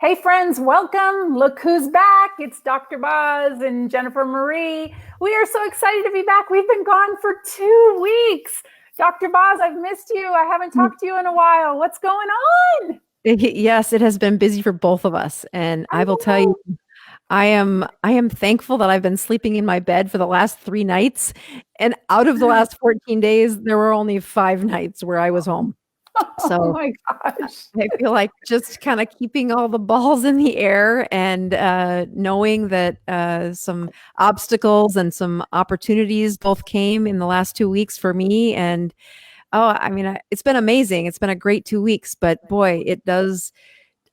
Hey friends, welcome. Look who's back. It's Dr. Boz and Jennifer Marie. We are so excited to be back. We've been gone for 2 weeks. Dr. Boz, I've missed you. I haven't talked to you in a while. What's going on? Yes, it has been busy for both of us. And I will tell you, I am thankful that I've been sleeping in my bed for the last 3 nights. And out of the last 14 days, there were only 5 nights where I was home. Oh So my gosh. I feel like just kind of keeping all the balls in the air and knowing that some obstacles and some opportunities both came in the last 2 weeks for me. And it's been amazing. It's been a great 2 weeks, but boy, it does.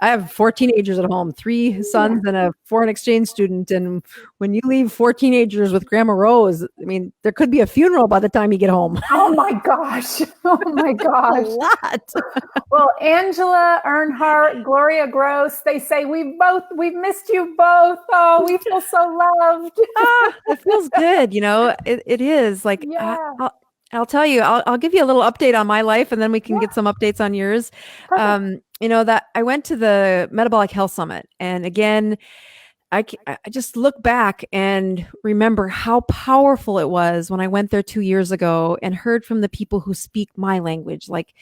I have 4 teenagers at home, 3 sons and a foreign exchange student. And when you leave 4 teenagers with Grandma Rose, there could be a funeral by the time you get home. Oh my gosh. Oh my gosh. A lot. Well, Angela Earnhardt, Gloria Gross, they say we've missed you both. Oh, we feel so loved. It feels good. It is like, Yeah. I'll tell you, I'll give you a little update on my life and then we can get some updates on yours. That I went to the Metabolic Health Summit, and again, I just look back and remember how powerful it was when I went there 2 years ago and heard from the people who speak my language. Like,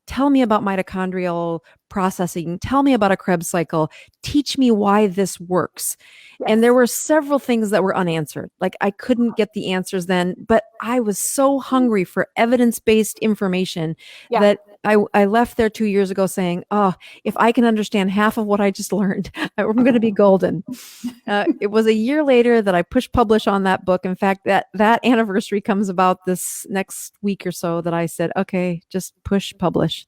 tell me about mitochondrial processing. Tell me about a Krebs cycle. Teach me why this works. Yes. And there were several things that were unanswered. Like, I couldn't get the answers then, but I was so hungry for evidence-based information that I left there 2 years ago saying, oh, if I can understand half of what I just learned, I'm going to be golden. It was a year later that I pushed publish on that book. In fact, that anniversary comes about this next week or so that I said, okay, just push publish.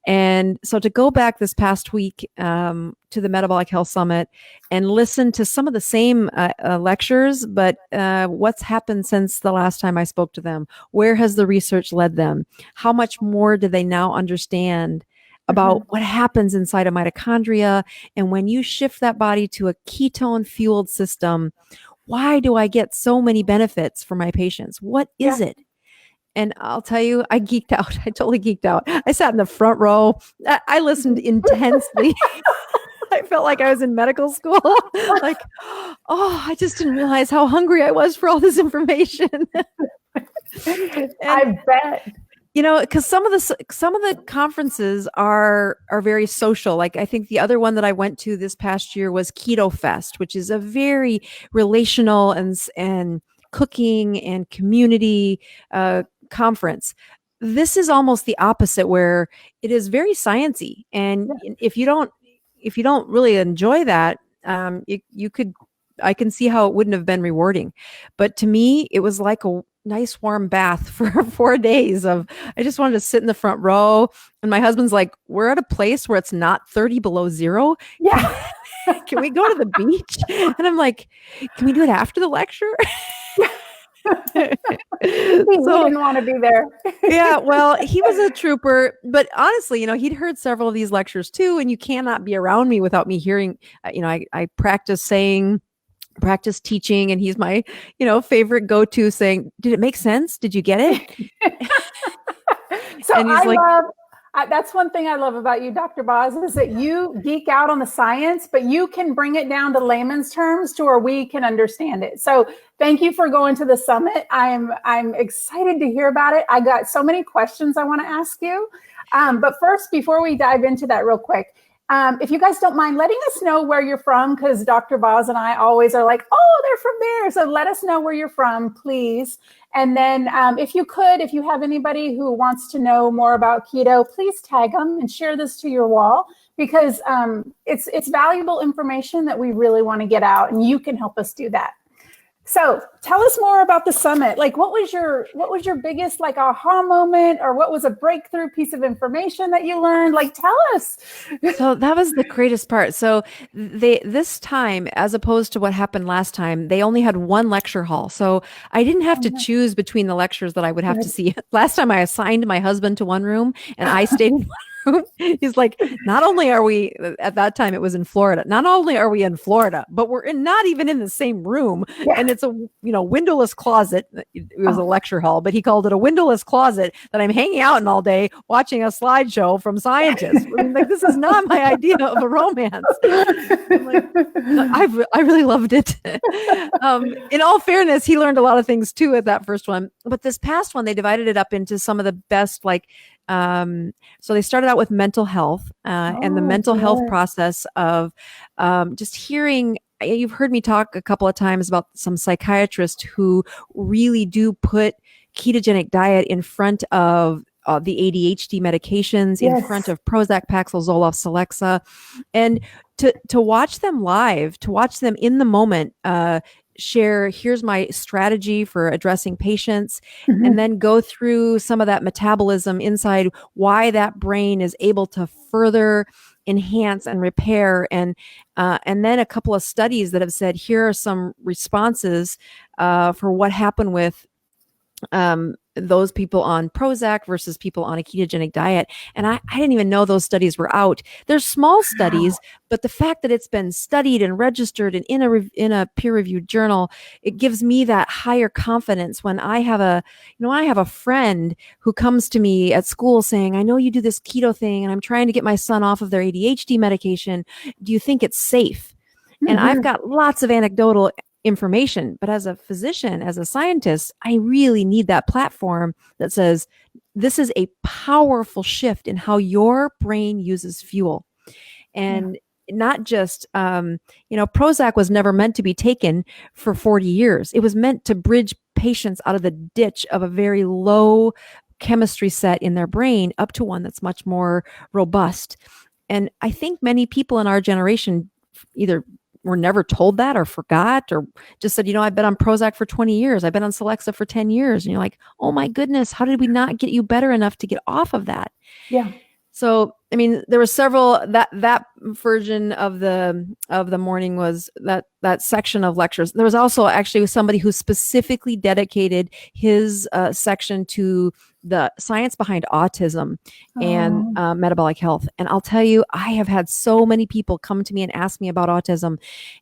And so to go back this past week to the Metabolic Health Summit and listen to some of the same lectures, but what's happened since the last time I spoke to them? Where has the research led them? How much more do they now understand about what happens inside of mitochondria? And when you shift that body to a ketone-fueled system, why do I get so many benefits for my patients? What is it? And I'll tell you, I geeked out. I totally geeked out. I sat in the front row. I listened intensely. I felt like I was in medical school. Like, oh, I just didn't realize how hungry I was for all this information. I bet. Because some of the conferences are very social. Like, I think the other one that I went to this past year was Keto Fest, which is a very relational and cooking and community conference. This is almost the opposite, where it is very sciencey, and if you don't really enjoy that, I can see how it wouldn't have been rewarding. But to me, it was like a nice warm bath for 4 days of, I just wanted to sit in the front row. And my husband's like, we're at a place where it's not 30 below zero. Yeah. Can we go to the beach? And I'm like, can we do it after the lecture? He didn't want to be there. Yeah, well, he was a trooper, but honestly, he'd heard several of these lectures too, and you cannot be around me without me hearing. I practice teaching, and he's my, favorite go-to saying, "Did it make sense? Did you get it?" So and that's one thing I love about you, Dr. Boz, is that you geek out on the science, but you can bring it down to layman's terms to where we can understand it. So thank you for going to the summit. I'm excited to hear about it. I got so many questions I want to ask you. But first, before we dive into that real quick, if you guys don't mind letting us know where you're from, because Dr. Boz and I always are like, oh, they're from there. So let us know where you're from, please. And then if you have anybody who wants to know more about keto, please tag them and share this to your wall, because it's valuable information that we really want to get out, and you can help us do that. So tell us more about the summit. Like, what was your biggest aha moment, or what was a breakthrough piece of information that you learned? Like, tell us. So that was the greatest part. So this time, as opposed to what happened last time, they only had one lecture hall. So I didn't have to choose between the lectures that I would have to see. Last time I assigned my husband to one room and I stayed in one room. He's like, not only are we, at that time it was in Florida, not only are we in Florida, but we're not even in the same room. Yeah. And it's a, windowless closet. It was a lecture hall, but he called it a windowless closet that I'm hanging out in all day watching a slideshow from scientists. I mean, like, this is not my idea of a romance. I'm like, I really loved it. In all fairness, he learned a lot of things too at that first one, but this past one, they divided it up into some of the best, so they started out with mental health and the mental health process of just hearing. You've heard me talk a couple of times about some psychiatrists who really do put ketogenic diet in front of the ADHD medications, in front of Prozac, Paxil, Zoloft, Celexa, and to watch them live, to watch them in the moment, share, here's my strategy for addressing patients, and then go through some of that metabolism inside, why that brain is able to further enhance and repair, and then a couple of studies that have said, here are some responses for what happened with those people on Prozac versus people on a ketogenic diet. And I didn't even know those studies were out. They're small studies, but the fact that it's been studied and registered and in a peer-reviewed journal, it gives me that higher confidence when I have a friend who comes to me at school saying, I know you do this keto thing and I'm trying to get my son off of their ADHD medication. Do you think it's safe? And I've got lots of anecdotal information, but as a physician, as a scientist, I really need that platform that says, this is a powerful shift in how your brain uses fuel. And not just, Prozac was never meant to be taken for 40 years. It was meant to bridge patients out of the ditch of a very low chemistry set in their brain up to one that's much more robust. And I think many people in our generation either were never told that or forgot or just said, I've been on Prozac for 20 years. I've been on Celexa for 10 years. And you're like, oh my goodness, how did we not get you better enough to get off of that? Yeah. So, I mean, there were several, that version of the morning was that section of lectures. There was also actually somebody who specifically dedicated his section to the science behind autism and metabolic health. And I'll tell you, I have had so many people come to me and ask me about autism.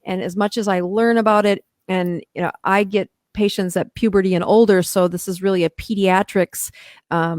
And as much as I learn about it, and I get patients at puberty and older, so this is really a pediatrics, Have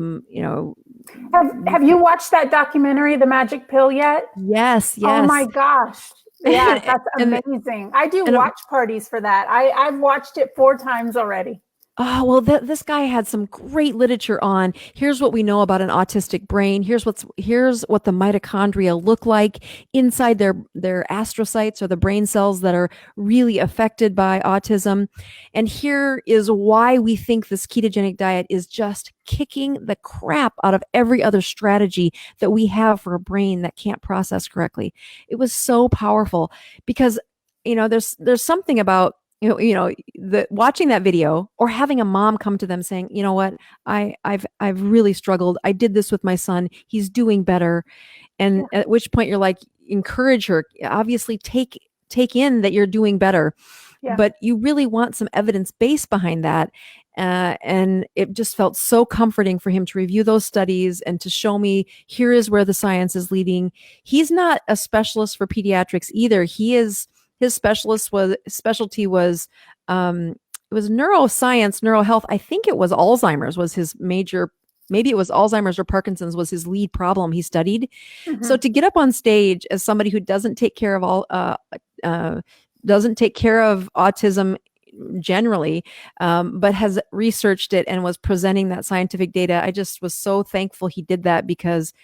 you watched that documentary, The Magic Pill, yet? Yes. Oh my gosh. Yeah, that's amazing. I do watch parties for that. I've watched it 4 times already. Oh, well, this guy had some great literature on, here's what we know about an autistic brain. Here's what the mitochondria look like inside their astrocytes, or the brain cells that are really affected by autism. And here is why we think this ketogenic diet is just kicking the crap out of every other strategy that we have for a brain that can't process correctly. It was so powerful because, there's something about watching that video, or having a mom come to them saying, you know what, I've really struggled. I did this with my son. He's doing better. And at which point you're like, encourage her, obviously take in that you're doing better, but you really want some evidence base behind that. And it just felt so comforting for him to review those studies and to show me, here is where the science is leading. He's not a specialist for pediatrics either. His specialty was it was neuroscience, neurohealth. I think it was Alzheimer's was his major. Maybe it was Alzheimer's or Parkinson's was his lead problem he studied. So to get up on stage as somebody who doesn't take care of autism generally, but has researched it and was presenting that scientific data, I just was so thankful he did that, because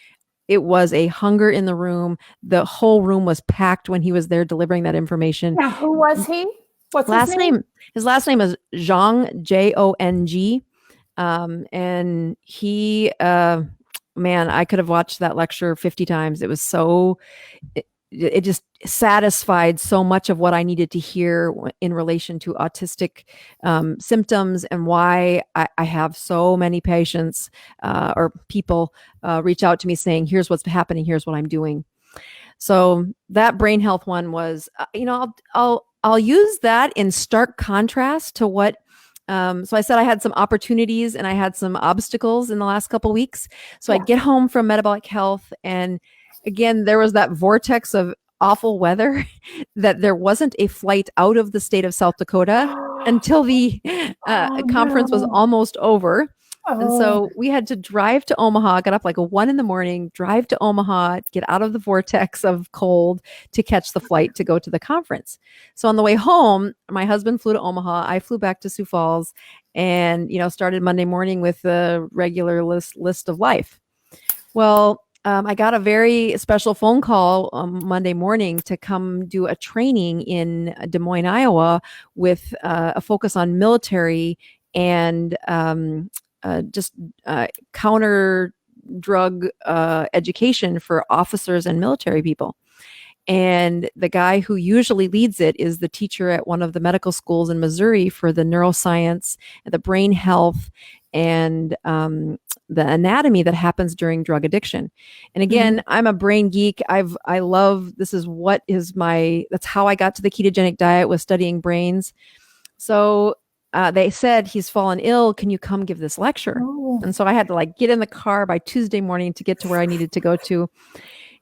it was a hunger in the room. The whole room was packed when he was there delivering that information. Now, who was he? What's his his name? His last name is Zhang, Jong. And he, man, I could have watched that lecture 50 times. It was so, it just satisfied so much of what I needed to hear in relation to autistic symptoms, and why I have so many patients or people reach out to me saying, here's what's happening, here's what I'm doing. So that brain health one was, I'll use that in stark contrast to what So I said I had some opportunities and I had some obstacles in the last couple of weeks. So Yeah. I get home from Metabolic Health, and again, there was that vortex of awful weather that there wasn't a flight out of the state of South Dakota until the Oh, conference was no. almost over. And Oh, so we had to drive to Omaha, got up like 1 a.m, drive to Omaha, get out of the vortex of cold to catch the flight to go to the conference. So on the way home, my husband flew to Omaha. I flew back to Sioux Falls and, started Monday morning with the regular list of life. Well, I got a very special phone call Monday morning to come do a training in Des Moines, Iowa, with a focus on military and just counter drug education for officers and military people. And the guy who usually leads it is the teacher at one of the medical schools in Missouri for the neuroscience, the brain health, and the anatomy that happens during drug addiction. And again, I'm a brain geek. I love, that's how I got to the ketogenic diet, was studying brains. So they said, he's fallen ill. Can you come give this lecture? Oh. And so I had to get in the car by Tuesday morning to get to where I needed to go to.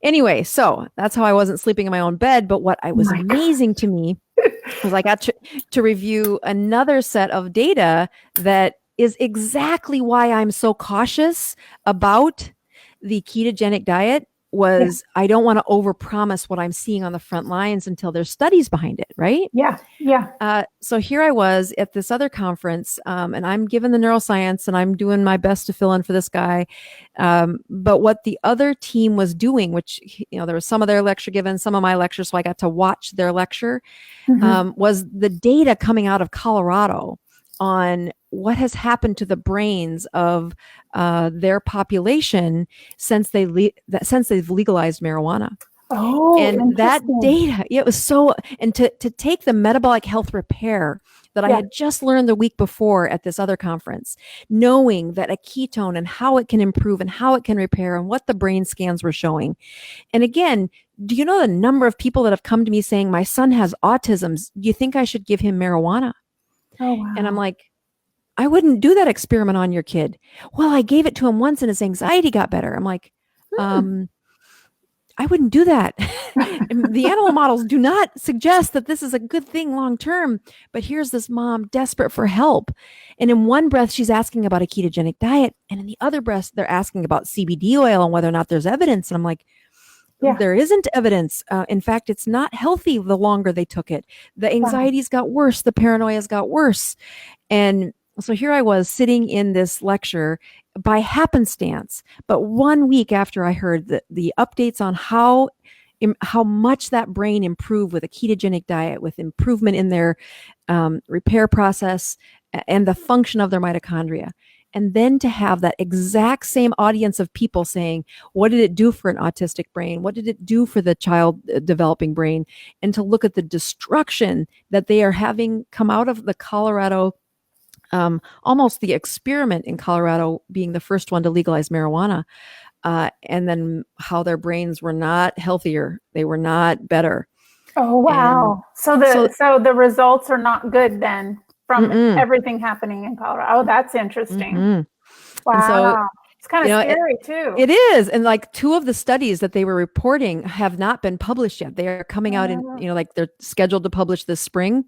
Anyway, so that's how I wasn't sleeping in my own bed. But what was amazing to me was I got to review another set of data that is exactly why I'm so cautious about the ketogenic diet. I don't want to overpromise what I'm seeing on the front lines until there's studies behind it, right? Yeah, yeah. So here I was at this other conference, and I'm given the neuroscience, and I'm doing my best to fill in for this guy. But what the other team was doing, which, there was some of their lecture given, some of my lecture, so I got to watch their lecture, was the data coming out of Colorado on what has happened to the brains of their population since they've legalized marijuana. Oh, and that data, it was so, and to take the metabolic health repair that I had just learned the week before at this other conference, knowing that a ketone and how it can improve and how it can repair and what the brain scans were showing. And again, do you know the number of people that have come to me saying, my son has autism, do you think I should give him marijuana? Oh, wow. And I'm like, I wouldn't do that experiment on your kid. Well, I gave it to him once and his anxiety got better. I'm like, I wouldn't do that. The animal models do not suggest that this is a good thing long term. But here's this mom desperate for help. And in one breath, she's asking about a ketogenic diet. And in the other breath, they're asking about CBD oil and whether or not there's evidence. And I'm like, there isn't evidence. In fact, it's not healthy the longer they took it. The anxieties got worse. The paranoias got worse. And so here I was sitting in this lecture by happenstance, but 1 week after I heard the updates on how much that brain improved with a ketogenic diet, with improvement in their repair process and the function of their mitochondria. And then to have that exact same audience of people saying, what did it do for an autistic brain? What did it do for the child developing brain? And to look at the destruction that they are having come out of the Colorado, almost the experiment in Colorado being the first one to legalize marijuana. And then how their brains were not healthier. They were not better. Oh, wow. So the results are not good then from everything happening in Colorado. Oh, that's interesting. Wow. So, it's kind of scary too. It is. And two of the studies that they were reporting have not been published yet. They are coming out in, they're scheduled to publish this spring.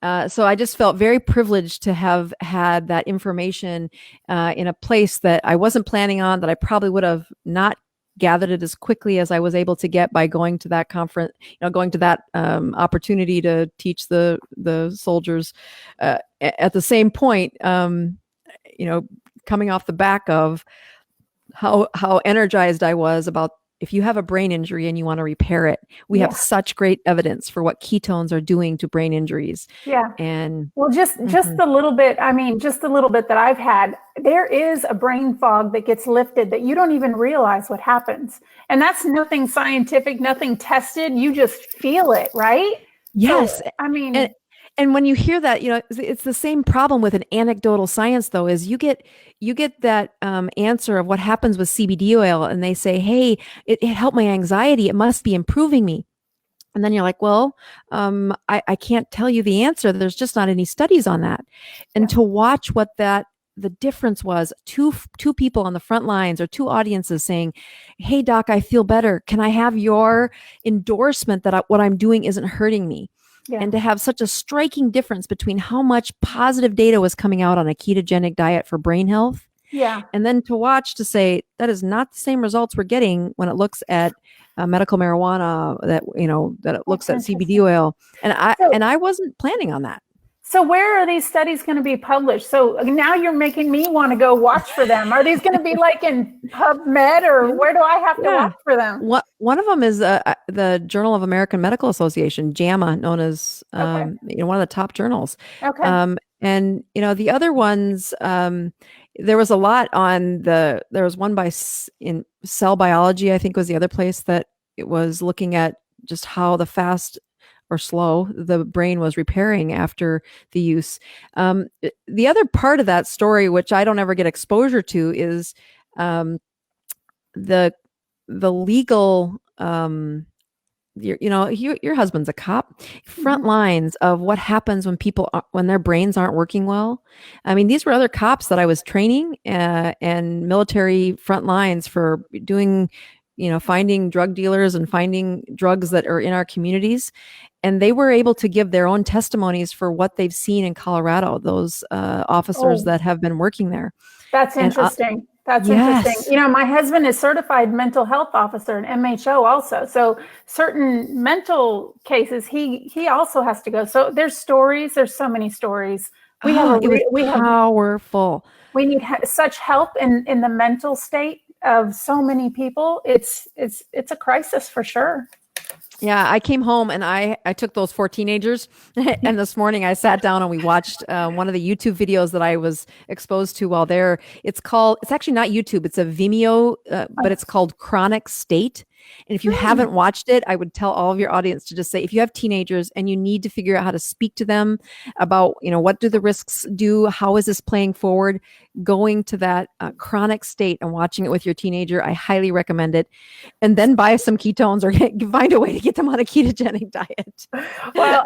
So I just felt very privileged to have had that information in a place that I wasn't planning on, that I probably would have not gathered it as quickly as I was able to get by going to that conference, going to that opportunity to teach the soldiers at the same point, coming off the back of how energized I was about, if you have a brain injury and you want to repair it, we have such great evidence for what ketones are doing to brain injuries. Yeah. And just a little bit, just a little bit that I've had, there is a brain fog that gets lifted that you don't even realize what happens. And that's nothing scientific, nothing tested. You just feel it, right? Yes. So, and when you hear that, it's the same problem with an anecdotal science, though, is you get that answer of what happens with CBD oil, and they say, hey, it helped my anxiety. It must be improving me. And then you're like, well, I can't tell you the answer. There's just not any studies on that. And to watch what the difference was, two people on the front lines or two audiences saying, hey, doc, I feel better. Can I have your endorsement that what I'm doing isn't hurting me? Yeah. And to have such a striking difference between how much positive data was coming out on a ketogenic diet for brain health. Yeah. And then to watch to say that is not the same results we're getting when it looks at medical marijuana, that it looks at CBD oil, and I wasn't planning on that. So where are these studies going to be published? So now you're making me want to go watch for them. Are these going to be like in PubMed, or where do I have to watch for them? One of them is the Journal of American Medical Association, JAMA, known as one of the top journals. Okay. And the other ones, there was a lot on there was one in Cell Biology, I think was the other place that it was looking at just how the fast or slow the brain was repairing after the use. The other part of that story, which I don't ever get exposure to, is the legal, your husband's a cop, front lines of what happens when people when their brains aren't working well. I mean, these were other cops that I was training, and military front lines for doing, finding drug dealers and finding drugs that are in our communities. And they were able to give their own testimonies for what they've seen in Colorado, those officers that have been working there. That's interesting. That's interesting. My husband is certified mental health officer and MHO also. So certain mental cases, he also has to go. So there's stories. There's so many stories. We have powerful. We need such help in the mental state of so many people. It's a crisis for sure. Yeah, I came home and I took those 4 teenagers and this morning I sat down and we watched one of the YouTube videos that I was exposed to while there. It's actually not YouTube, it's a Vimeo, but it's called Chronic State. And if you haven't watched it, I would tell all of your audience to just say, if you have teenagers and you need to figure out how to speak to them about, what do the risks do? How is this playing forward? Going to that chronic state and watching it with your teenager, I highly recommend it. And then buy some ketones or find a way to get them on a ketogenic diet. Well,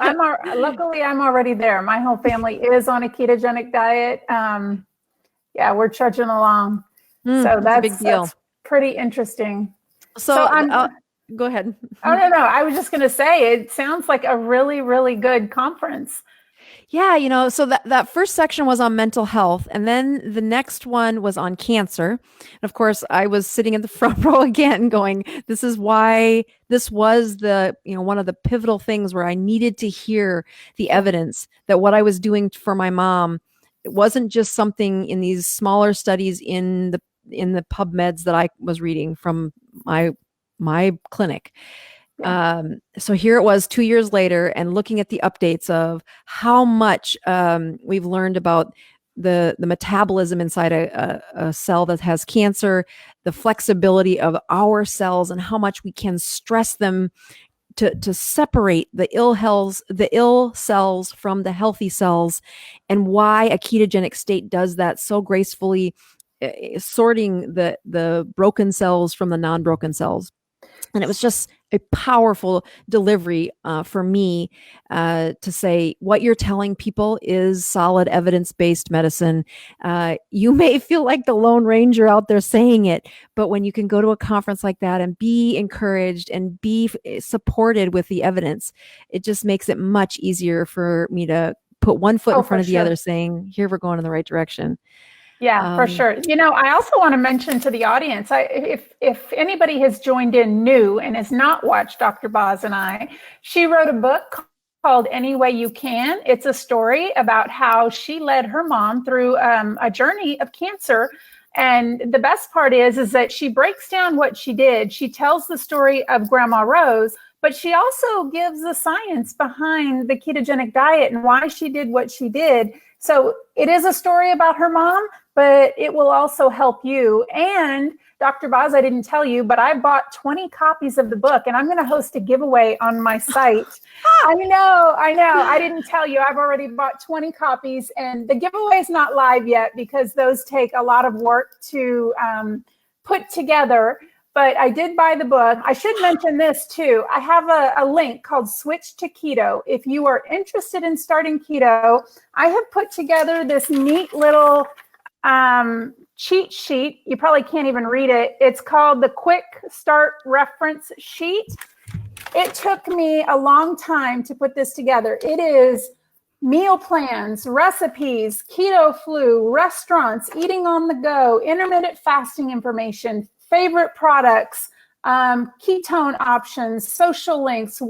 luckily I'm already there. My whole family is on a ketogenic diet. We're trudging along. So that's a big deal. That's pretty interesting. So go ahead. Oh, no. I was just going to say, it sounds like a really, really good conference. Yeah, so that first section was on mental health, and then the next one was on cancer. And of course, I was sitting in the front row again going, this is why this was the, one of the pivotal things where I needed to hear the evidence that what I was doing for my mom, it wasn't just something in these smaller studies in the PubMeds that I was reading from my clinic. So here it was 2 years later, and looking at the updates of how much we've learned about the metabolism inside a cell that has cancer, the flexibility of our cells, and how much we can stress them to separate the ill cells from the healthy cells, and why a ketogenic state does that so gracefully, sorting the broken cells from the non-broken cells. And it was just a powerful delivery for me to say, what you're telling people is solid evidence-based medicine. You may feel like the Lone Ranger out there saying it, but when you can go to a conference like that and be encouraged and be supported with the evidence, it just makes it much easier for me to put one foot in front of the other, saying, here, we're going in the right direction. Yeah, for sure. I also want to mention to the audience, if anybody has joined in new and has not watched Dr. Boz and I, she wrote a book called Any Way You Can. It's a story about how she led her mom through a journey of cancer. And the best part is that she breaks down what she did. She tells the story of Grandma Rose, but she also gives the science behind the ketogenic diet and why she did what she did. So it is a story about her mom, but it will also help you. And Dr. Boz, I didn't tell you, but I bought 20 copies of the book, and I'm going to host a giveaway on my site. I know. I didn't tell you. I've already bought 20 copies, and the giveaway is not live yet because those take a lot of work to put together. but I did buy the book. I should mention this too. I have a link called Switch to Keto. If you are interested in starting keto, I have put together this neat little cheat sheet. You probably can't even read it. It's called the Quick Start Reference Sheet. It took me a long time to put this together. It is meal plans, recipes, keto flu, restaurants, eating on the go, intermittent fasting information, favorite products, ketone options, social links,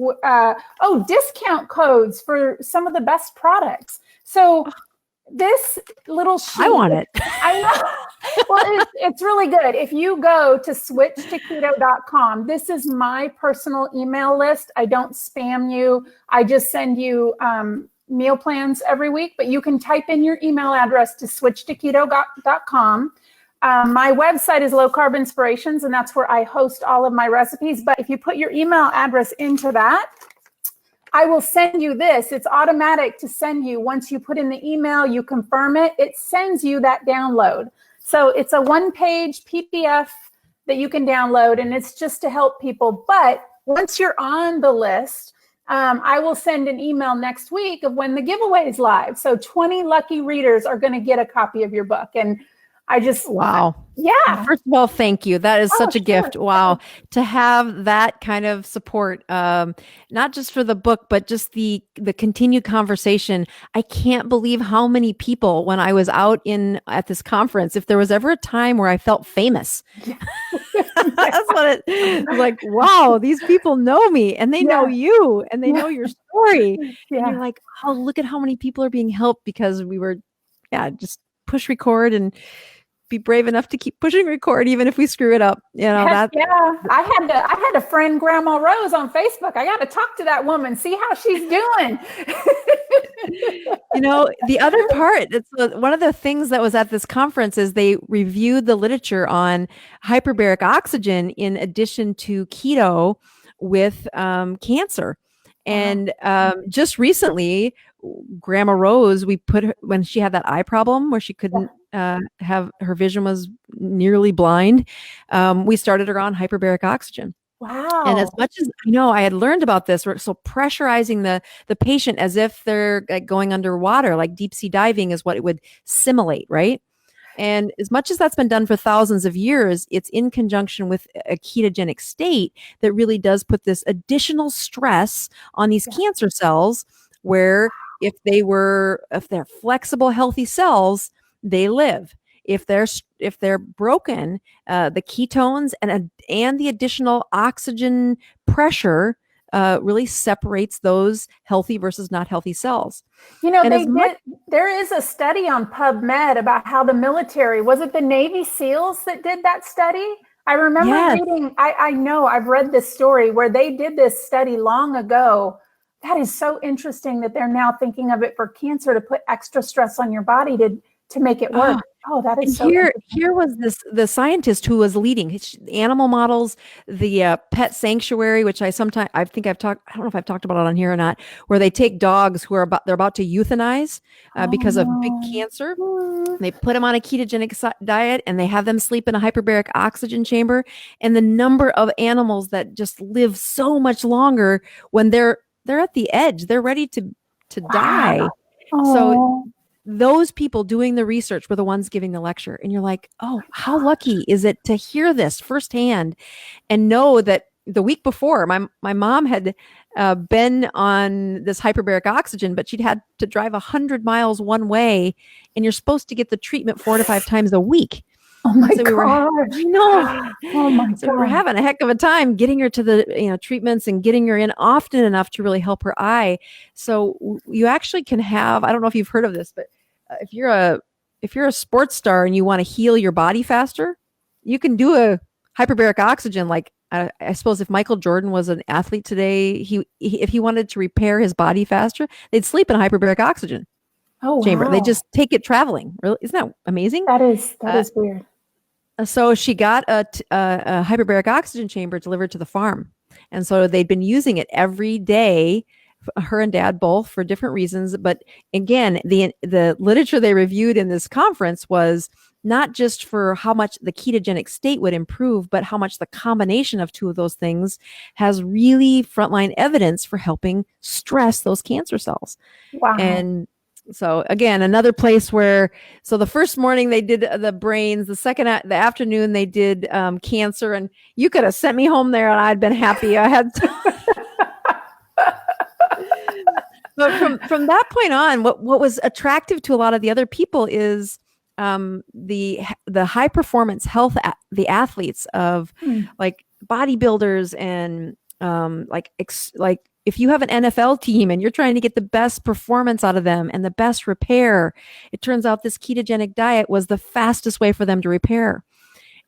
discount codes for some of the best products. So this little sheet, I want it. I know. Well, it's really good. If you go to switchtoketo.com, this is my personal email list. I don't spam you. I just send you meal plans every week, but you can type in your email address to switchtoketo.com. My website is Low Carb Inspirations, and that's where I host all of my recipes. But if you put your email address into that, I will send you this. It's automatic to send you. Once you put in the email, you confirm it, it sends you that download. So it's a one-page PDF that you can download, and it's just to help people. But once you're on the list, I will send an email next week of when the giveaway is live. So 20 lucky readers are going to get a copy of your book. And I just, wow. Yeah. First of all, thank you. That is such a gift. Wow. To have that kind of support, not just for the book, but just the continued conversation. I can't believe how many people, when I was out at this conference, if there was ever a time where I felt famous, that's what it was like. Wow, these people know me and they know you and they know your story. And you're like, oh, look at how many people are being helped because we were, just push record and be brave enough to keep pushing record, even if we screw it up. I had a friend, Grandma Rose, on Facebook. I got to talk to that woman, see how she's doing. The other part, one of the things that was at this conference is they reviewed the literature on hyperbaric oxygen in addition to keto with cancer. And just recently, Grandma Rose, we put her, when she had that eye problem where she couldn't have, her vision was nearly blind, we started her on hyperbaric oxygen. Wow. And as much as I had learned about this, we're so pressurizing the patient as if they're like going underwater, like deep sea diving is what it would simulate, right? And as much as that's been done for thousands of years, it's in conjunction with a ketogenic state that really does put this additional stress on these cancer cells, where if they're flexible, healthy cells, they live. If they're broken, the ketones and the additional oxygen pressure really separates those healthy versus not healthy cells. There is a study on PubMed about how the military, was it the Navy SEALs that did that study? I remember reading, I know I've read this story where they did this study long ago. That is so interesting that they're now thinking of it for cancer, to put extra stress on your body to make it work. That is so here was the scientist who was leading animal models, the pet sanctuary, which I don't know if I've talked about it on here or not, where they take dogs who they're about to euthanize because of big cancer. They put them on a ketogenic diet and they have them sleep in a hyperbaric oxygen chamber. And the number of animals that just live so much longer when they're at the edge, they're ready to die. So those people doing the research were the ones giving the lecture. And you're like, oh, how lucky is it to hear this firsthand and know that the week before my mom had been on this hyperbaric oxygen, but she'd had to drive 100 miles one way, and you're supposed to get the treatment 4 to 5 times a week. Oh my God. So we were having a heck of a time getting her to the treatments and getting her in often enough to really help her eye. So you actually can have, I don't know if you've heard of this, but if you're a sports star and you want to heal your body faster, you can do a hyperbaric oxygen. Like I suppose if Michael Jordan was an athlete today, if he wanted to repair his body faster, they'd sleep in a hyperbaric oxygen chamber. They just take it traveling. Really, isn't that amazing? That is weird. So she got a hyperbaric oxygen chamber delivered to the farm. And so they'd been using it every day, her and dad both, for different reasons. But again, the literature they reviewed in this conference was not just for how much the ketogenic state would improve, but how much the combination of two of those things has really frontline evidence for helping stress those cancer cells. Wow. And so again, another place where, so the first morning they did the brains, the afternoon they did cancer, and you could have sent me home there and I'd been happy. I had But from that point on, what was attractive to a lot of the other people is the high performance health, the athletes of like bodybuilders and like if you have an NFL team and you're trying to get the best performance out of them and the best repair, it turns out this ketogenic diet was the fastest way for them to repair.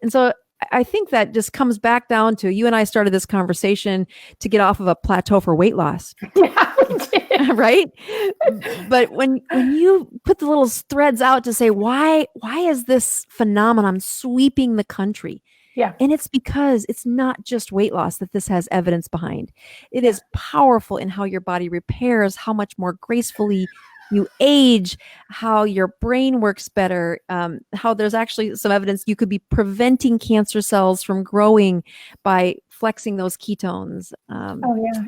And so I think that just comes back down to, you and I started this conversation to get off of a plateau for weight loss. Yeah, we did. Right? But when you put the little threads out to say, why is this phenomenon sweeping the country? Yeah. And it's because it's not just weight loss that this has evidence behind. It is powerful in how your body repairs, how much more gracefully you age, how your brain works better, how there's actually some evidence you could be preventing cancer cells from growing by flexing those ketones.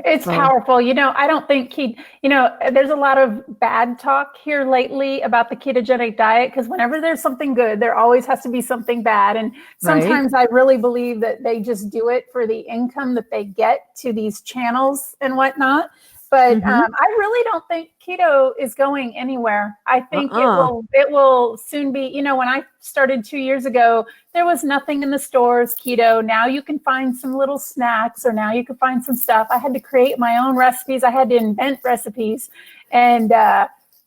It's powerful. I don't think there's a lot of bad talk here lately about the ketogenic diet, because whenever there's something good, there always has to be something bad. And sometimes I really believe that they just do it for the income that they get to these channels and whatnot. But I really don't think keto is going anywhere. I think it will soon be, when I started 2 years ago, there was nothing in the stores keto. Now you can find some little snacks, or now you can find some stuff. I had to create my own recipes. I had to invent recipes. And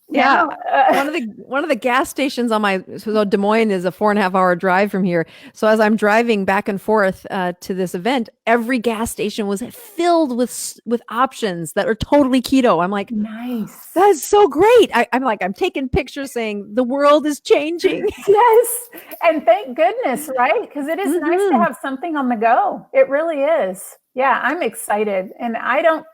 one of the gas stations so Des Moines is a 4.5 hour drive from here. So as I'm driving back and forth to this event, every gas station was filled with options that are totally keto. I'm like, nice. That's so great. I'm taking pictures saying the world is changing. Yes. And thank goodness, right? Because it is nice to have something on the go. It really is. Yeah, I'm excited. And I don't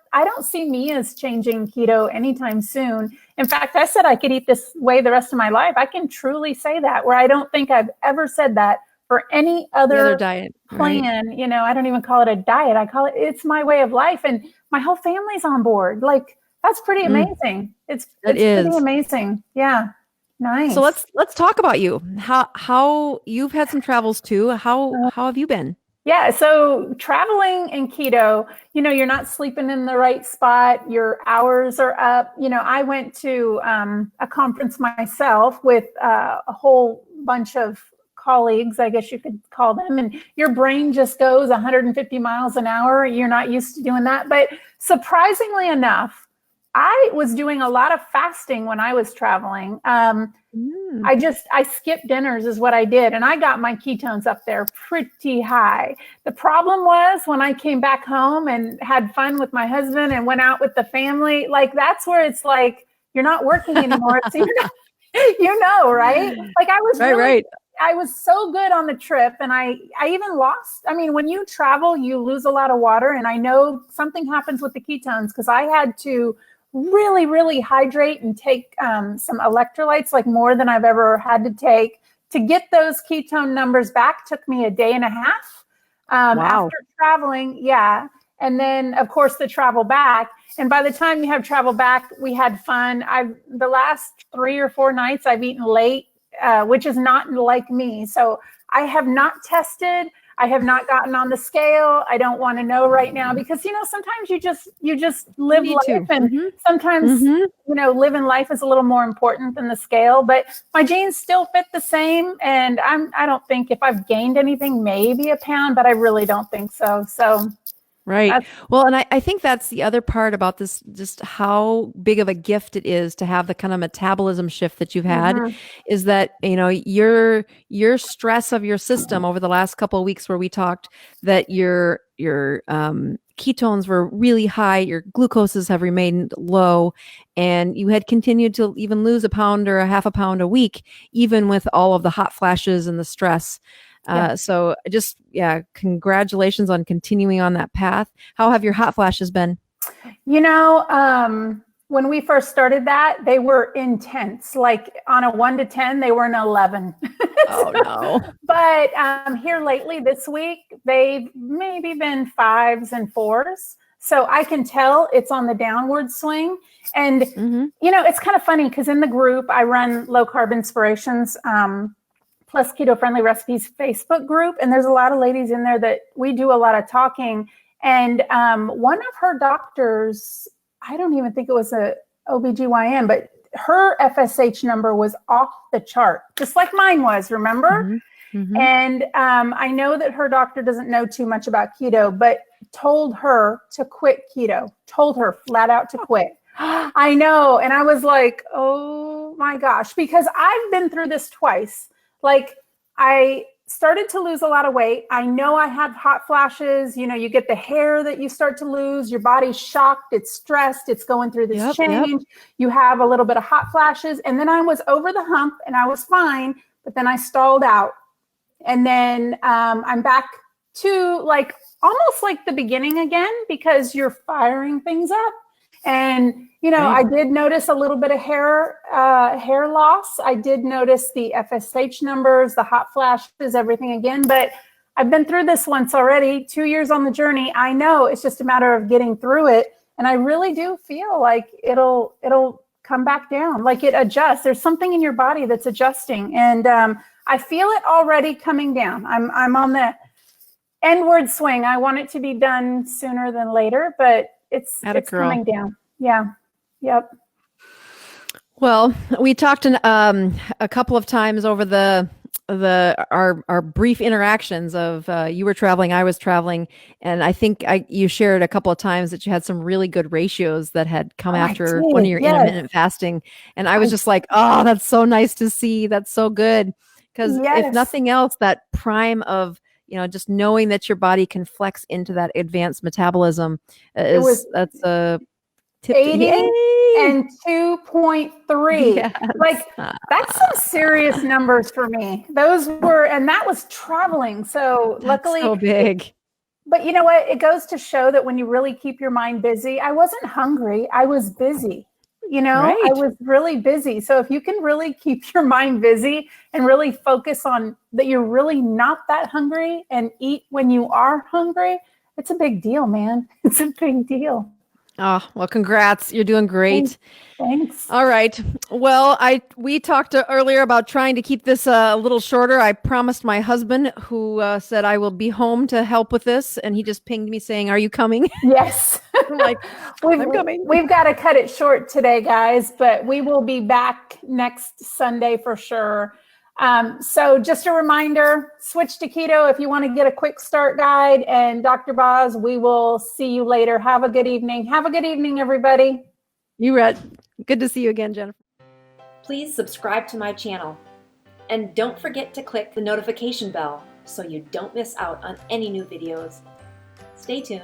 see me as changing keto anytime soon. In fact, I said I could eat this way the rest of my life. I can truly say that, where I don't think I've ever said that for any other diet plan. Right? I don't even call it a diet. I call it's my way of life. And my whole family's on board. Like, that's pretty amazing. It's pretty amazing. Yeah. Nice. So let's talk about you. How you've had some travels too. How have you been? Yeah. So traveling and keto, you're not sleeping in the right spot. Your hours are up. I went to a conference myself with a whole bunch of colleagues, I guess you could call them, and your brain just goes 150 miles an hour. You're not used to doing that. But surprisingly enough, I was doing a lot of fasting when I was traveling. I skipped dinners is what I did. And I got my ketones up there pretty high. The problem was when I came back home and had fun with my husband and went out with the family, like that's where it's like, you're not working anymore. So you're not, right? Like I was right. I was so good on the trip, and I even lost. I mean, when you travel, you lose a lot of water. And I know something happens with the ketones because I had to really, really hydrate and take some electrolytes, like more than I've ever had to take. To get those ketone numbers back took me a day and a half after traveling. Yeah. And then, of course, the travel back. And by the time you have travel back, we had fun. The last 3 or 4 nights I've eaten late, which is not like me. So I have not tested. I have not gotten on the scale. I don't want to know right now because, sometimes you just live life and sometimes, living life is a little more important than the scale, but my genes still fit the same. And I don't think if I've gained anything, maybe a pound, but I really don't think so. So. Right. Well, and I think that's the other part about this, just how big of a gift it is to have the kind of metabolism shift that you've had is that, your stress of your system over the last couple of weeks where we talked that your ketones were really high, your glucoses have remained low, and you had continued to even lose a pound or a half a pound a week, even with all of the hot flashes and the stress. So just, congratulations on continuing on that path. How have your hot flashes been? when we first started that, they were intense. Like on a 1 to 10, they were an 11. Oh no. But here lately this week, they've maybe been 5s and 4s. So I can tell it's on the downward swing. And, it's kind of funny because in the group, I run Low Carb Inspirations plus Keto Friendly Recipes Facebook group. And there's a lot of ladies in there that we do a lot of talking. And one of her doctors, I don't even think it was a OBGYN, but her FSH number was off the chart, just like mine was, remember? And I know that her doctor doesn't know too much about keto, but told her to quit keto, told her flat out to quit. I know. And I was like, oh my gosh, because I've been through this twice. Like I started to lose a lot of weight. I know I had hot flashes. You get the hair that you start to lose. Your body's shocked. It's stressed. It's going through this change. You have a little bit of hot flashes. And then I was over the hump and I was fine. But then I stalled out. And then I'm back to like almost like the beginning again because you're firing things up. And, I did notice a little bit of hair loss. I did notice the FSH numbers, the hot flashes, everything again. But I've been through this once already, 2 years on the journey. I know it's just a matter of getting through it. And I really do feel like it'll come back down, like it adjusts. There's something in your body that's adjusting. And I feel it already coming down. I'm on the endward swing. I want it to be done sooner than later, but it's coming down. Yeah. Yep. Well, we talked a couple of times over our brief interactions of you were traveling, I was traveling, and I think you shared a couple of times that you had some really good ratios that had come after one of your intermittent fasting, and I was just like, oh, that's so nice to see. That's so good, because if nothing else, that prime of just knowing that your body can flex into that advanced metabolism that's a tip. 80 and 2.3. Yes. Like that's some serious numbers for me. And that was traveling. So luckily, so big. But you know what? It goes to show that when you really keep your mind busy, I wasn't hungry. I was busy. I was really busy. So if you can really keep your mind busy and really focus on that you're really not that hungry and eat when you are hungry, it's a big deal, man. It's a big deal. Oh, well, congrats. You're doing great. Thanks. All right. Well, we talked earlier about trying to keep this a little shorter. I promised my husband, who said I will be home to help with this, and he just pinged me saying, "Are you coming?" Yes. I'm like, I'm coming. We've got to cut it short today, guys, but we will be back next Sunday for sure. So just a reminder, switch to keto if you want to get a quick start guide. And Dr. Boz, we will see you later. Have a good evening. Have a good evening, everybody. You read. Good to see you again, Jennifer. Please subscribe to my channel. And don't forget to click the notification bell so you don't miss out on any new videos. Stay tuned.